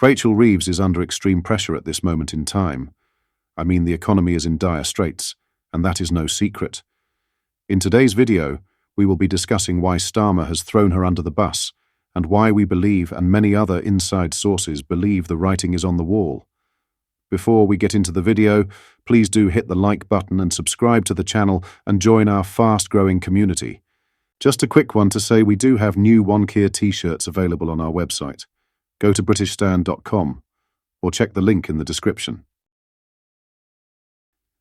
Rachel Reeves is under extreme pressure at this moment in time. I mean, the economy is in dire straits, and that is no secret. In today's video, we will be discussing why Starmer has thrown her under the bus, and why we believe, and many other inside sources believe, the writing is on the wall. Before we get into the video, please do hit the like button and subscribe to the channel and join our fast-growing community. Just a quick one to say we do have new One Keir t-shirts available on our website. Go to britishstand.com or check the link in the description.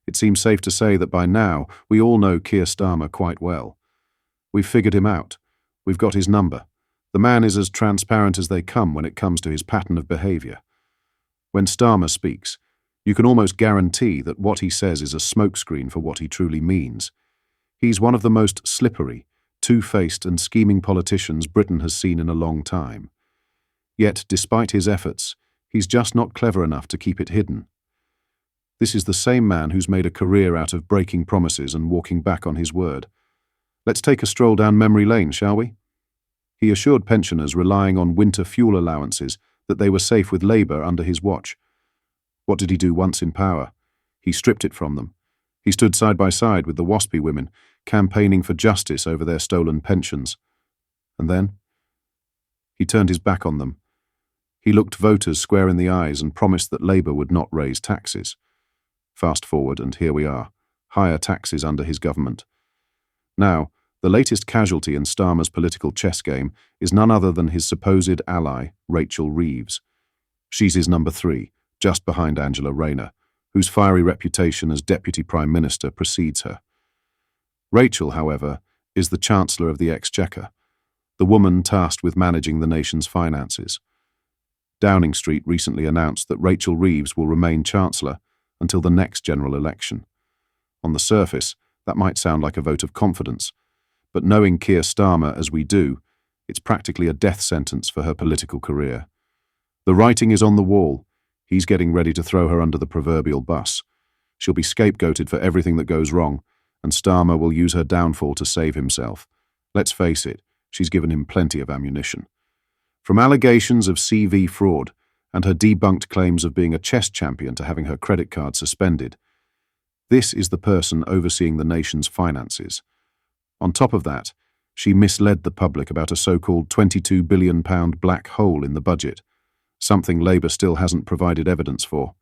It seems safe to say that by now we all know Keir Starmer quite well. We've figured him out. We've got his number. The man is as transparent as they come when it comes to his pattern of behaviour. When Starmer speaks, you can almost guarantee that what he says is a smokescreen for what he truly means. He's one of the most slippery, two-faced and scheming politicians Britain has seen in a long time. Yet, despite his efforts, he's just not clever enough to keep it hidden. This is the same man who's made a career out of breaking promises and walking back on his word. Let's take a stroll down memory lane, shall we? He assured pensioners relying on winter fuel allowances that they were safe with Labour under his watch. What did he do once in power? He stripped it from them. He stood side by side with the WASPy women, campaigning for justice over their stolen pensions. And then? He turned his back on them. He looked voters square in the eyes and promised that Labour would not raise taxes. Fast forward, and here we are, higher taxes under his government. Now, the latest casualty in Starmer's political chess game is none other than his supposed ally, Rachel Reeves. She's his number 3, just behind Angela Rayner, whose fiery reputation as Deputy Prime Minister precedes her. Rachel, however, is the Chancellor of the Exchequer, the woman tasked with managing the nation's finances. Downing Street recently announced that Rachel Reeves will remain Chancellor until the next general election. On the surface, that might sound like a vote of confidence, but knowing Keir Starmer as we do, it's practically a death sentence for her political career. The writing is on the wall. He's getting ready to throw her under the proverbial bus. She'll be scapegoated for everything that goes wrong, and Starmer will use her downfall to save himself. Let's face it, she's given him plenty of ammunition. From allegations of CV fraud and her debunked claims of being a chess champion to having her credit card suspended, this is the person overseeing the nation's finances. On top of that, she misled the public about a so-called £22 billion black hole in the budget, something Labour still hasn't provided evidence for.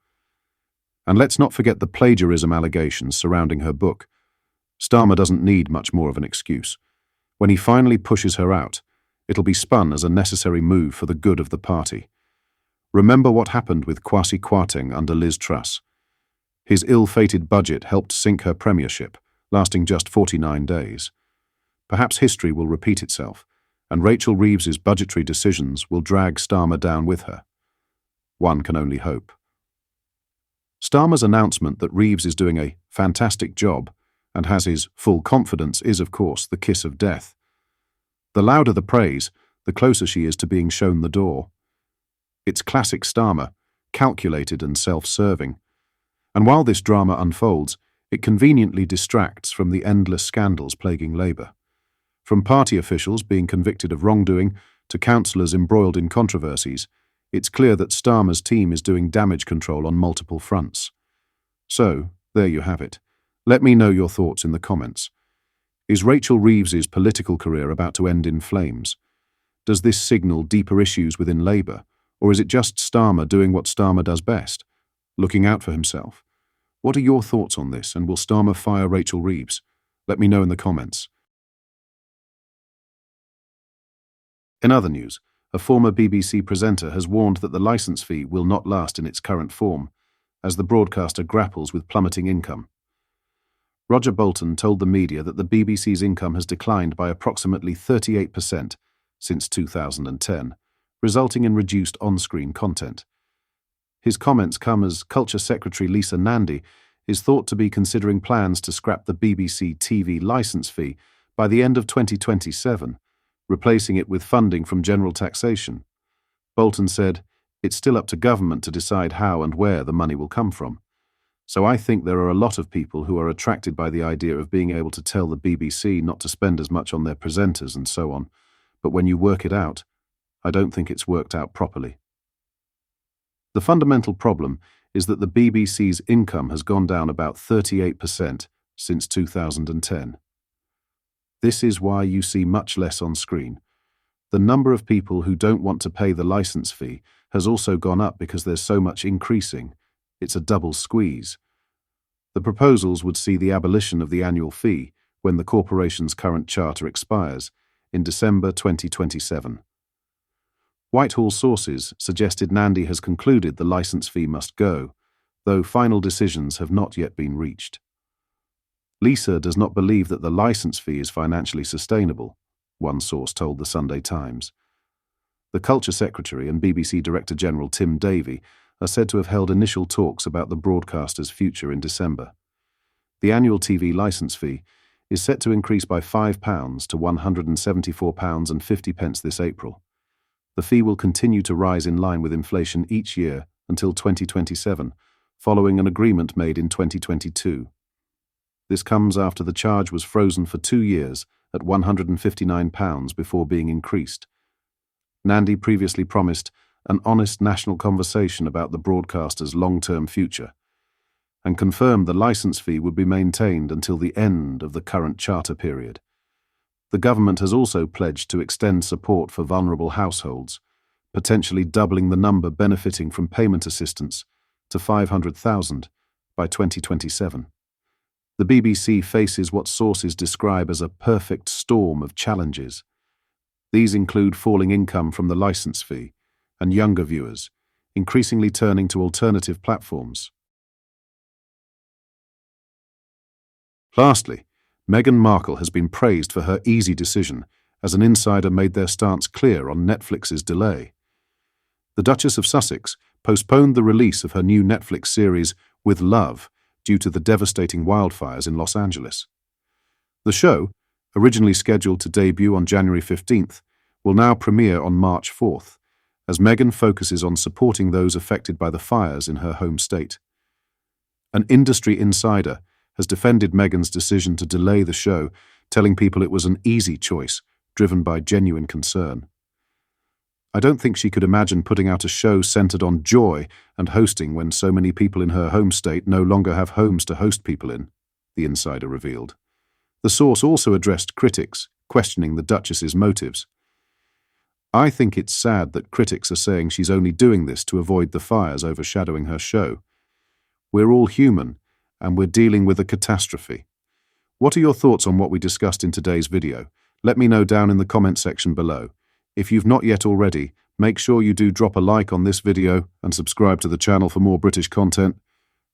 And let's not forget the plagiarism allegations surrounding her book. Starmer doesn't need much more of an excuse. When he finally pushes her out, it'll be spun as a necessary move for the good of the party. Remember what happened with Kwasi Kwarteng under Liz Truss. His ill-fated budget helped sink her premiership, lasting just 49 days. Perhaps history will repeat itself, and Rachel Reeves's budgetary decisions will drag Starmer down with her. One can only hope. Starmer's announcement that Reeves is doing a fantastic job and has his full confidence is, of course, the kiss of death. The louder the praise, the closer she is to being shown the door. It's classic Starmer, calculated and self-serving. And while this drama unfolds, it conveniently distracts from the endless scandals plaguing Labour. From party officials being convicted of wrongdoing to councillors embroiled in controversies, it's clear that Starmer's team is doing damage control on multiple fronts. So, there you have it. Let me know your thoughts in the comments. Is Rachel Reeves's political career about to end in flames? Does this signal deeper issues within Labour, or is it just Starmer doing what Starmer does best, looking out for himself? What are your thoughts on this, and will Starmer fire Rachel Reeves? Let me know in the comments. In other news, a former BBC presenter has warned that the licence fee will not last in its current form, as the broadcaster grapples with plummeting income. Roger Bolton told the media that the BBC's income has declined by approximately 38% since 2010, resulting in reduced on-screen content. His comments come as Culture Secretary Lisa Nandy is thought to be considering plans to scrap the BBC TV licence fee by the end of 2027, replacing it with funding from general taxation. Bolton said, "It's still up to government to decide how and where the money will come from. So I think there are a lot of people who are attracted by the idea of being able to tell the BBC not to spend as much on their presenters and so on, but when you work it out, I don't think it's worked out properly." The fundamental problem is that the BBC's income has gone down about 38% since 2010. This is why you see much less on screen. The number of people who don't want to pay the license fee has also gone up because there's so much increasing. It's a double squeeze. The proposals would see the abolition of the annual fee when the corporation's current charter expires in December 2027. Whitehall sources suggested Nandi has concluded the license fee must go, though final decisions have not yet been reached. Lisa does not believe that the license fee is financially sustainable, one source told the Sunday Times. The Culture Secretary and BBC Director General Tim Davie are said to have held initial talks about the broadcaster's future in December. The annual TV licence fee is set to increase by £5 to £174.50 this April. The fee will continue to rise in line with inflation each year until 2027, following an agreement made in 2022. This comes after the charge was frozen for 2 years at £159 before being increased. Nandi previously promised an honest national conversation about the broadcaster's long-term future and confirmed the licence fee would be maintained until the end of the current charter period. The government has also pledged to extend support for vulnerable households, potentially doubling the number benefiting from payment assistance to 500,000 by 2027. The BBC faces what sources describe as a perfect storm of challenges. These include falling income from the licence fee and younger viewers increasingly turning to alternative platforms. Lastly, Meghan Markle has been praised for her easy decision, as an insider made their stance clear on Netflix's delay. The Duchess of Sussex postponed the release of her new Netflix series With Love due to the devastating wildfires in Los Angeles. The show, originally scheduled to debut on January 15th, will now premiere on March 4th, as Meghan focuses on supporting those affected by the fires in her home state. An industry insider has defended Meghan's decision to delay the show, telling people it was an easy choice, driven by genuine concern. I don't think she could imagine putting out a show centered on joy and hosting when so many people in her home state no longer have homes to host people in, the insider revealed. The source also addressed critics, questioning the Duchess's motives. I think it's sad that critics are saying she's only doing this to avoid the fires overshadowing her show. We're all human, and we're dealing with a catastrophe. What are your thoughts on what we discussed in today's video? Let me know down in the comment section below. If you've not yet already, make sure you do drop a like on this video and subscribe to the channel for more British content.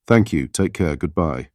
Thank you, take care, goodbye.